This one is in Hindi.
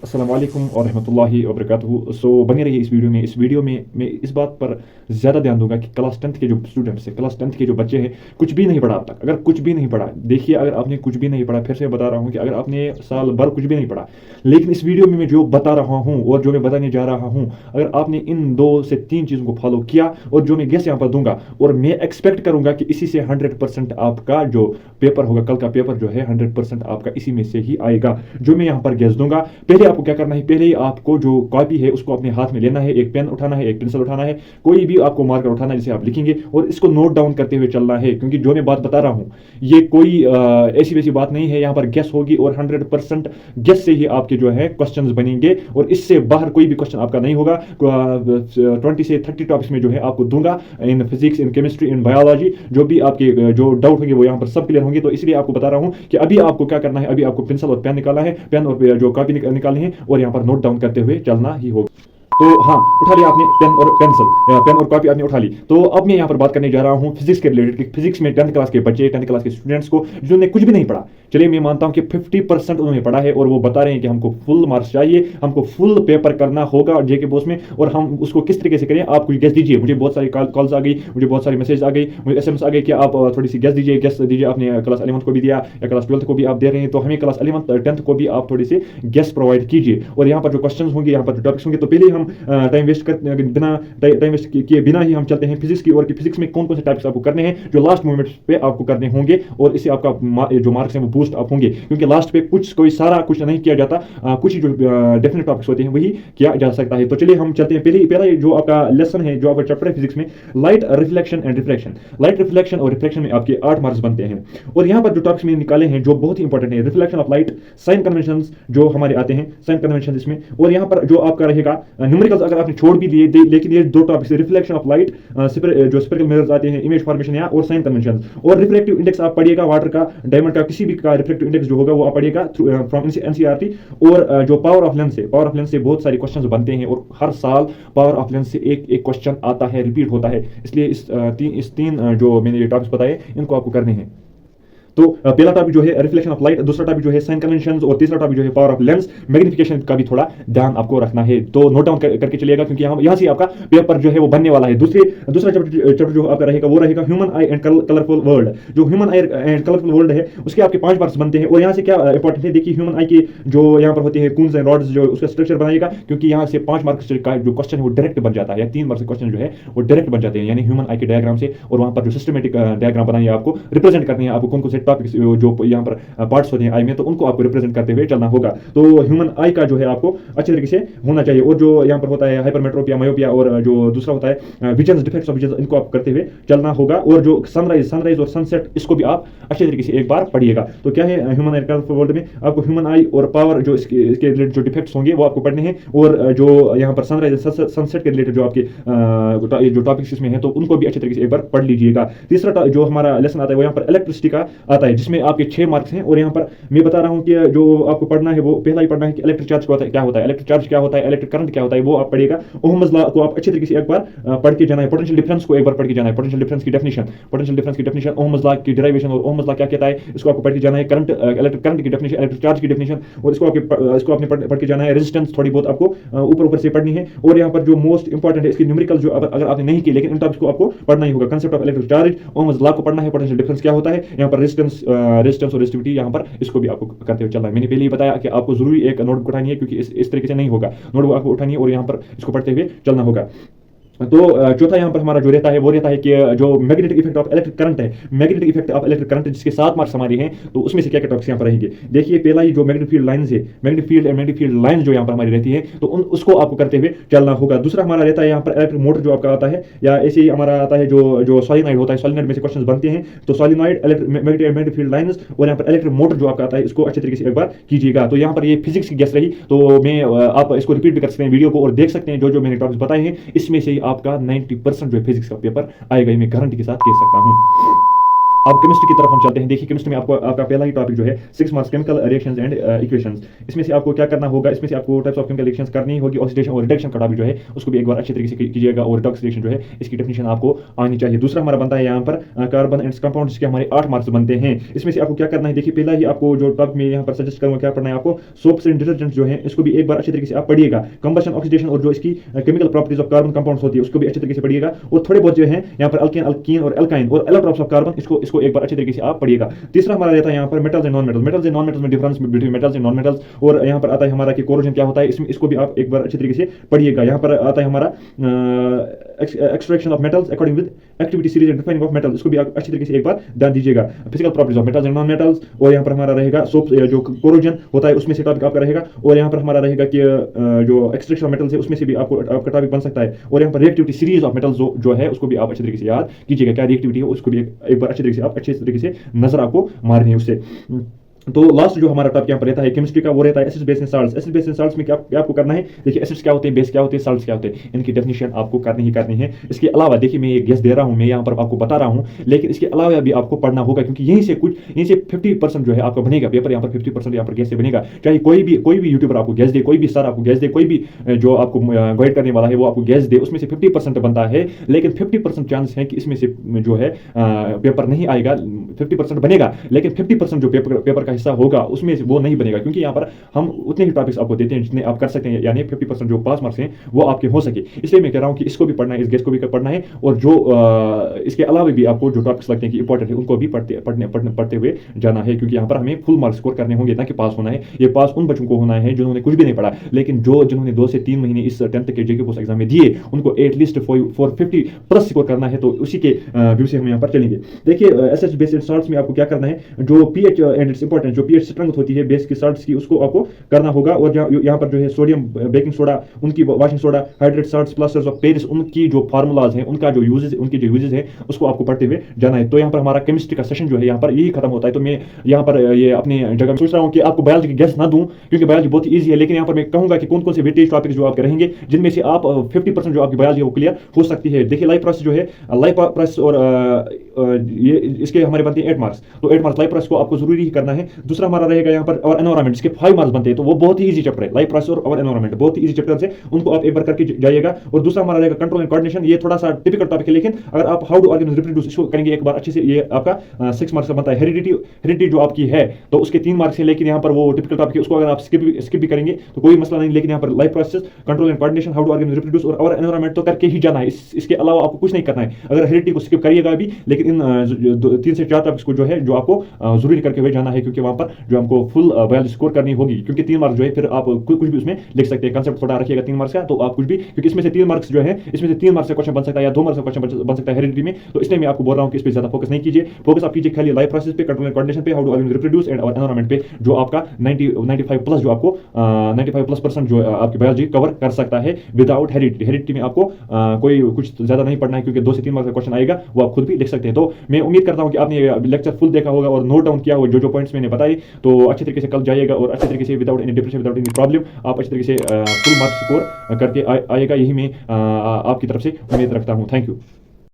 अस्सलाम वालेकुम और रहमतुल्लाहि व बरकातुहू। बने रहिए इस वीडियो में मैं इस बात पर ज़्यादा ध्यान दूंगा कि क्लास 10th के जो स्टूडेंट्स हैं, क्लास 10th के जो बच्चे हैं, कुछ भी नहीं पढ़ा अब तक। अगर कुछ भी नहीं पढ़ा, देखिए, अगर आपने कुछ भी नहीं पढ़ा, फिर से बता रहा हूँ कि अगर आपने साल भर कुछ भी नहीं पढ़ा, लेकिन इस वीडियो में मैं जो बता रहा हूँ और जो मैं बताने जा रहा हूँ, अगर आपने इन 2 से 3 चीज़ों को फॉलो किया और जो मैं गेस यहाँ पर दूंगा, और मैं एक्सपेक्ट करूंगा कि इसी से 100% आपका जो पेपर होगा, कल का पेपर जो है 100% आपका इसी में से ही आएगा, जो मैं यहाँ पर गेस दूंगा। पहले आपको क्या करना है, पहले ही आपको जो कॉपी है उसको अपने हाथ में लेना है, एक पेन उठाना है, एक पेंसिल उठाना है, कोई भी आपको मार्कर उठाना है जिसे आप लिखेंगे, और इसको नोट डाउन करते हुए चलना है, क्योंकि जो मैं बात बता रहा हूँ ये कोई ऐसी वैसी बात नहीं है। यहाँ पर गेस होगी और 100% गेस से ही आपके जो है क्वेश्चंस बनेंगे, और इससे बाहर कोई भी क्वेश्चन आपका नहीं होगा। 20 से 30 टॉपिक्स में जो है आपको दूंगा, in physics, in chemistry, in biology, जो भी आपके जो डाउट होंगे वो यहाँ पर सब क्लियर होंगे। तो इसलिए आपको बता रहा हूँ कि अभी आपको क्या करना है, अभी आपको पेंसिल और पेन निकालना है, पेन और जो कॉपी निकालनी है, और यहाँ पर नोट डाउन करते हुए चलना ही होगा। तो हाँ, उठा लिया आपने पेन और पेंसिल, पेन और कॉपी आपने उठा ली। तो अब मैं यहाँ पर बात करने जा रहा हूँ फिजिक्स के रिलेटेड। फिजिक्स में 10th क्लास के बच्चे, 10th क्लास के स्टूडेंट्स को जिन्होंने कुछ भी नहीं पढ़ा, चलिए मैं मानता हूँ कि 50% उन्होंने पढ़ा है, और वो बता रहे हैं कि हमको फुल मार्क्स चाहिए, हमको फुल पेपर करना होगा जेके बॉस में, और हम उसको किस तरीके से करें आप कुछ गेस दीजिए। मुझे बहुत सारी कॉल्स आ गई, मुझे बहुत सारी मैसेज आ गई, मुझे एसएमएस आ गई कि आप थोड़ी सी गेस दीजिए। आपने क्लास 11th को भी दिया या क्लास 12th को भी आप दे रहे हैं, तो हमें क्लास 11th 10th को भी आप थोड़ी सी गेस प्रोवाइड कीजिए। और यहाँ पर जो क्वेश्चन होंगे, यहाँ पर जो टॉपिक्स होंगे, तो पहले हम बिना टाइम वेस्ट किए बिना ही हम चलते हैं फिजिक्स की ओर, कि फिजिक्स में कौन कौन से टॉपिक्स आपको करने हैं जो लास्ट मोमेंट पे आपको करने होंगे, और इससे आपका जो मार्क्स हैं वो बूस्ट अप होंगे, क्योंकि लास्ट पे कोई सारा कुछ नहीं किया जाता, कुछ ही जो डेफिनेट टॉपिक्स होते हैं वही किया जा सकता है। तो चलिए हम चलते हैं। पहला जो आपका लेसन है, जो आपका चैप्टर है फिजिक्स में, light, reflection and refraction. Light, reflection और रिफ्रैक्शन में आपके 8 मार्क्स बनते हैं, और यहाँ पर जो टॉपिक्स मैंने निकाले हैं जो बहुत ही इंपॉर्टेंट है, reflection of light, sign convention जो हमारे आते हैं, साइन कन्वेंशन इसमें, और यहाँ पर जो आपका रहेगा न्यूमेरिकल्स अगर आपने छोड़ भी दिए, लेकिन ये 2 टॉपिक्स, रिफ्लेक्शन ऑफ लाइट, जो स्पेरिकल मिरर्स आते हैं, इमेज फॉर्मेशन यहाँ, और साइन कन्वेंशन, और रिफ्रैक्टिव इंडेक्स आप पढ़िएगा, वाटर का, डायमंड का, किसी भी का रिफ्रैक्टिव इंडेक्स जो होगा वो आप पढ़िएगा फ्रॉम एनसीईआरटी। और जो पावर ऑफ लेंस है, पावर ऑफ लेंस से बहुत सारे क्वेश्चंस बनते हैं, और हर साल पावर ऑफ लेंस से एक क्वेश्चन आता है, रिपीट होता है, इसलिए इस तीन जो मैंने ये टॉपिक्स बताए इनको आपको करने हैं। तो पहला टॉपिक जो है रिफ्लेक्शन ऑफ लाइट, दूसरा टॉपिक जो है साइन कन्वेंशंस, और तीसरा टॉपिक जो है पावर ऑफ लेंस। मैग्निफिकेशन का भी थोड़ा ध्यान आपको रखना है, तो नोट डाउन करके चलिएगा, क्योंकि यहाँ से आपका पेपर जो है वो बनने वाला है। दूसरा चैप्टर जो आपका रहेगा वो रहेगा human eye and colourful world. जो human eye and colourful world है उसके आपके 5 मार्क्स बनते हैं, और यहाँ से क्या इंपॉर्टेंट है, देखिए ह्यूमन आई के जो यहाँ पर होते हैं कून्स एंड रॉड्स, जो उसका स्ट्रक्चर बनाइएगा, क्योंकि यहाँ से 5 मार्क्स का जो क्वेश्चन है वो डायरेक्ट बन जाता है, या 3 मार्क्स का क्वेश्चन जो है वो डायरेक्ट बन जाते हैं, यानी ह्यूमन आई के डायग्राम से, और वहाँ पर जो सिस्टमेटिक डायग्राम बनाइए, आपको रिप्रेजेंट करनी है, आपको कौन कौन से टॉपिक्स जो यहाँ पर पार्ट्स होते हैं आई में, तो उनको आपको रिप्रेजेंट करते हुए चलना होगा। तो ह्यूमन आई का जो है आपको अच्छे तरीके से होना चाहिए, और जो यहाँ पर होता है हाइपरमेट्रोपिया, मायोपिया, और जो दूसरा होता है विजन, डिफेक्ट्स ऑफ विजन, इनको आप करते हुए चलना होगा। और जो सनराइज और सनसेट, इसको भी आप अच्छे तरीके से एक बार पढ़िएगा। तो क्या है ह्यूमन आई कलरफुल वर्ल्ड में, आपको ह्यूमन आई और पावर जो इसके रिलेटेड जो डिफेक्ट्स होंगे वो आपको पढ़ने हैं, और जो यहाँ पर सनराइज सनसेट के रिलेटेड जो आपके जो टॉपिक्स इसमें हैं, तो उनको भी अच्छे तरीके से एक बार पढ़ लीजिएगा। तीसरा जो हमारा लेसन आता है वो यहाँ पर इलेक्ट्रिसिटी का आता है, जिसमें आपके 6 मार्क्स हैं, और यहाँ पर मैं बता रहा हूँ कि जो आपको पढ़ना है वो पहला ही पढ़ना है कि इलेक्ट्रिक चार्ज क्या होता है, इलेक्ट्रिक चार्ज क्या होता है, इलेक्ट्रिक करंट क्या होता है, वो आप पढ़िएगा। ओहम्स लॉ को आप अच्छे तरीके से एक बार पढ़ के जाना है। पोटेंशियल डिफरेंस को एक बार पढ़ के जाना है, पोटेंशियल डिफरेंस की डेफिनेशन, ओहम्स लॉ की डेरिवेशन, और ओहम्स लॉ क्या कहता है इसको आपको पढ़ के जाना है। करंट, इलेक्ट्रिक करंट की डेफिनेशन, इलेक्ट्रिक चार्ज की डेफिनेशन, और इसको आपने पढ़ के जाना है। रेजिस्टेंस थोड़ी बहुत आपको ऊपर से पढ़नी है, और यहाँ पर जो मोस्ट इंपॉर्टेंट है इसकी न्यूमेरिकल, जो अगर आपने नहीं की लेकिन इन टॉपिक्स को आपको पढ़ना ही होगा। Concept of electric charge, Ohm's law को पढ़ना है, पोटेंशियल डिफरेंस क्या होता है, यहाँ पर रेजिस्टेंस और रेजिस्टिविटी, यहाँ पर इसको भी आपको करते हुए चलना है। मैंने पहले ही बताया कि आपको जरूरी एक नोटबुक उठानी है, क्योंकि इस तरीके से नहीं होगा, नोटबुक आपको उठानी है और यहाँ पर इसको पढ़ते हुए चलना होगा। तो चौथा यहाँ पर हमारा जो रहता है वो रहता है कि जो magnetic effect of electric current है, magnetic effect of electric current, जिसके 7 मार्क्स हमारे हैं, तो उसमें से क्या क्या टॉपिक्स यहाँ पर रहेंगे। देखिए पहला ही जो मैग्नेटिक फील्ड लाइंस है, मैग्नेटिक फील्ड लाइंस जो यहाँ पर हमारी रहती है, तो उसको आपको करते हुए चलना होगा। दूसरा हमारा रहता है यहाँ पर इलेक्ट्रिक मोटर जो आपका आता है, या ऐसे ही हमारा आता है जो सॉलिनॉइड होता है, सॉलिनॉइड में से क्वेश्चन बनते हैं, तो सॉलिनॉइड, मैग्नेटिक फील्ड लाइंस, और यहाँ पर इलेक्ट्रिक मोटर जो आपका आता है, इसको अच्छे तरीके से एक बार कीजिएगा। तो यहाँ पर ये फिजिक्स की गेस रही, तो मैं आप इसको रिपीट भी कर सकते हैं वीडियो को, और देख सकते हैं जो मैंने टॉपिक्स बताए हैं, इसमें से ही आपका 90% जो फिजिक्स का पेपर आएगा, ये मैं गारंटी के साथ कह सकता हूं। अब केमिस्ट्री की तरफ हम चलते हैं। देखिए केमिस्ट्री में आपको आपका पहला ही टॉपिक जो है 6 marks chemical reactions and equations. इसमें से आपको क्या करना होगा, इसमें से आपको टाइप्स ऑफ केमिकल रिएक्शंस करनी होगी। ऑक्सीडेशन और रिडक्शन का टॉपिक जो है उसको भी एक बार अच्छे तरीके से कीजिएगा, और रिडॉक्स रिएक्शन जो है इसकी डेफिनेशन आपको आनी चाहिए। दूसरा हमारा बनता है यहाँ पर कार्बन एंड कंपाउंड्स के हमारे 8 मार्क्स बनते हैं। इसमें से आपको क्या करना है, देखिए पहला ही आपको जो टॉपिक में यहाँ पर सजेस्ट करूँगा क्या पढ़ना है आपको, सोप्स एंड डिटर्जेंट जो है इसको भी एक बार अच्छे तरीके से आप पढ़िएगा। कंबशन, ऑक्सीडेशन और जो इसकी chemical properties of carbon compounds होती है उसको भी अच्छे तरीके से पढ़िएगा। और थोड़े बहुत जो है यहाँ पर अल्केन, अल्कीन और एल्काइन और एलोट्रॉप्स ऑफ कार्बन इसको एक बार अच्छे तरीके से आप पढ़िएगा। तीसरा हमारा रहता है यहाँ पर metals and non metals. Metals and non metals में difference between metals and non metals, और यहाँ पर आता है हमारा कि कोरोजन क्या होता है, इसमें इसको भी आप एक बार अच्छे तरीके से पढ़िएगा। यहाँ पर आता है हमारा extraction of metals according with activity series and defining of metals, इसको भी आप अच्छे तरीके से एक बार ध्यान दीजिएगा। Physical properties of metals and non metals, और यहाँ पर हमारा रहेगा सोप जो कोरोजन होता है उसमें से टॉपिक आपका रहेगा। और यहाँ पर हमारा रहेगा कि जो एक्सट्रैक्शन ऑफ मेटल्स है उसमें से भी आपको आपका टॉपिक बन सकता है। और यहाँ पर रिएक्टिविटी सीरीज ऑफ मेटल्स जो है उसको भी आप अच्छे तरीके से याद कीजिएगा, क्या रिएक्टिविटी है उसको भी एक बार अच्छे तरीके से आप अच्छे तरीके से नजर आपको मारनी है उससे। तो लास्ट जो हमारा टॉपिक यहाँ पर रहता है केमिस्ट्री का, वो रहता है acids, base and salts. Acids, base and salts में क्या आपको करना है, देखिए एसिड्स क्या होते हैं, बेस क्या होते हैं, साल्ट्स क्या होते हैं, इनकी डेफिनेशन आपको करनी ही करनी है। इसके अलावा देखिए मैं ये गेस दे रहा हूँ, मैं यहाँ पर आपको बता रहा हूँ, लेकिन इसके अलावा भी आपको पढ़ना होगा, क्योंकि यहीं से 50% जो है आपका बनेगा पेपर, यहाँ पर 50% यहाँ पर गैस से बनेगा। चाहे कोई भी यूट्यूबर आपको गैस दे, कोई भी सर आपको गैस दे, कोई भी जो आपको गाइड करने वाला है वो आपको गैस दे, उसमें से 50% बनता है, लेकिन 50% चांस है कि इसमें से जो है पेपर नहीं आएगा। 50% बनेगा, लेकिन 50% जो पेपर का हिस्सा होगा उसमें वो नहीं बनेगा, क्योंकि यहाँ पर हम उतने ही टॉपिक्स आपको देते हैं जितने आप कर सकते हैं, यानी 50% जो पास मार्क्स हैं वो आपके हो सके। इसलिए मैं कह रहा हूँ कि इसको भी पढ़ना है, इस गेस को भी पढ़ना है, और जो इसके अलावा भी आपको जो टॉपिक्स लगते हैं कि इंपॉर्टेंट है उनको भी पढ़ते हुए जाना है, क्योंकि यहाँ पर हमें फुल मार्क्स स्कोर करने होंगे, ना कि पास होना है। ये पास उन बच्चों को होना है जिन्होंने कुछ भी नहीं पढ़ा, लेकिन जिन्होंने 2 से 3 महीने इस 10th के जेके पोस्ट एग्जाम में दिए उनको एटलीस्ट 450+ स्कोर करना है। तो उसी के व्यू से हम यहाँ पर चलेंगे। देखिए एसिड्स, बेस एंड साल्ट्स में आपको क्या करना है, जो पीएच एंड इट्स इंपॉर्टेंट, जो पीएच स्ट्रेंथ होती है बेस की, साल्ट्स की, उसको आपको करना होगा। और यहाँ पर जो है सोडियम, बेकिंग सोडा, उनकी washing soda, hydrate salts, plasters of Paris, उनकी जो फार्मूलाज हैं, उनका जो यूजेस है उसको आपको पढ़ते हुए जाना है। तो यहाँ पर हमारा केमिस्ट्री का सेशन जो है यहाँ पर यही खत्म होता है। तो मैं यहाँ पर ये अपनी जगह में सोच रहा हूँ कि आपको बायोलॉजी की गेस ना दूं, क्योंकि बायोलॉजी बहुत ईजी है, लेकिन यहाँ पर मैं कहूंगा कि कौन कौन से वेटेज टॉपिक जो आपके रहेंगे जिनमें से आप 50% जो आपकी बायोलॉजी वो क्लियर हो सकती है। देखिए लाइफ प्रोसेस जो है, लाइफ प्रोसेस और ये इसके हमारे बनते हैं 8 मार्क्स, तो 8 मार्क्स लाइफ प्रोसेस को आपको जरूरी ही करना है। दूसरा हमारा रहेगा यहाँ पर और एनवायरमेंट, इसके 5 मार्क्स बनते हैं, तो वो बहुत ही इजी चैप्टर है। लाइफ प्रोसेस और एनवायरमेंट बहुत ही इजी चैप्टर है, उनको आप एक बार करके जाइएगा। और दूसरा हमारा रहेगा कंट्रोल एंड कोऑर्डिनेशन, ये थोड़ा सा टिपिकल टॉपिक है, लेकिन अगर आप हाउ टू ऑर्गेनाइज रिप्रोड्यूस इसको करेंगे एक बार अच्छे से, ये आपका 6 मार्क्स का बनता है। हेरिडिटी जो आपकी है तो उसके 3 मार्क्स है, लेकिन यहाँ पर वो टिपिकल टॉपिक है, उसको अगर आप स्किप भी करेंगे तो कोई मसला नहीं, लेकिन यहाँ पर life process, control and coordination, how to organise reproduce और एनवायरमेंट तो करके ही जाना है। इसके अलावा आपको कुछ नहीं करना है। अगर हेरिडिटी को स्किप करिएगा भी, लेकिन इन 3 से 4 टॉपिक्स को जो है जो आपको जरूरी करके हुए जाना है, क्योंकि वहां पर जो हमको फुल बायोलॉजी स्कोर करनी होगी, क्योंकि 3 मार्क्स जो है फिर आप कुछ भी उसमें लिख सकते हैं। कंसेप्ट थोड़ा रखिएगा 3 मार्क्स का, तो आप कुछ भी, क्योंकि इसमें से 3 मार्क्स जो है, इसमें से 3 मार्क्स का क्वेश्चन बन सकता है या 2 मार्क्स का क्वेश्चन बन सकता है हेरिडिटी में। तो इसलिए मैं आपको बोल रहा हूं कि इस पे ज्यादा फोकस नहीं कीजिए, फोकस आप कीजिए खाली लाइफ प्रोसेस पे, कंट्रोल एंड कोऑर्डिनेशन पे, how to organise reproduce and environment पे, जो आपका 95+ जो आपको 95+% जो आपकी बायोलॉजी कवर कर सकता है विदाउट हेरिडिटी। हेरिडिटी में आपको कोई कुछ ज्यादा नहीं पढ़ना है, क्योंकि 2 से 3 मार्क्स का क्वेश्चन आएगा, वो आप खुद भी लिख सकते हैं। तो मैं उम्मीद करता हूं कि आपने लेक्चर फुल देखा होगा और नोट डाउन किया होगा जो पॉइंट्स मैंने बताए, तो अच्छे तरीके से कल जाइएगा और अच्छे तरीके से without any depression, without any problem आप अच्छे तरीके से फुल मार्क्स स्कोर करके आएगा। यही मैं आपकी तरफ से उम्मीद रखता हूँ। Thank you.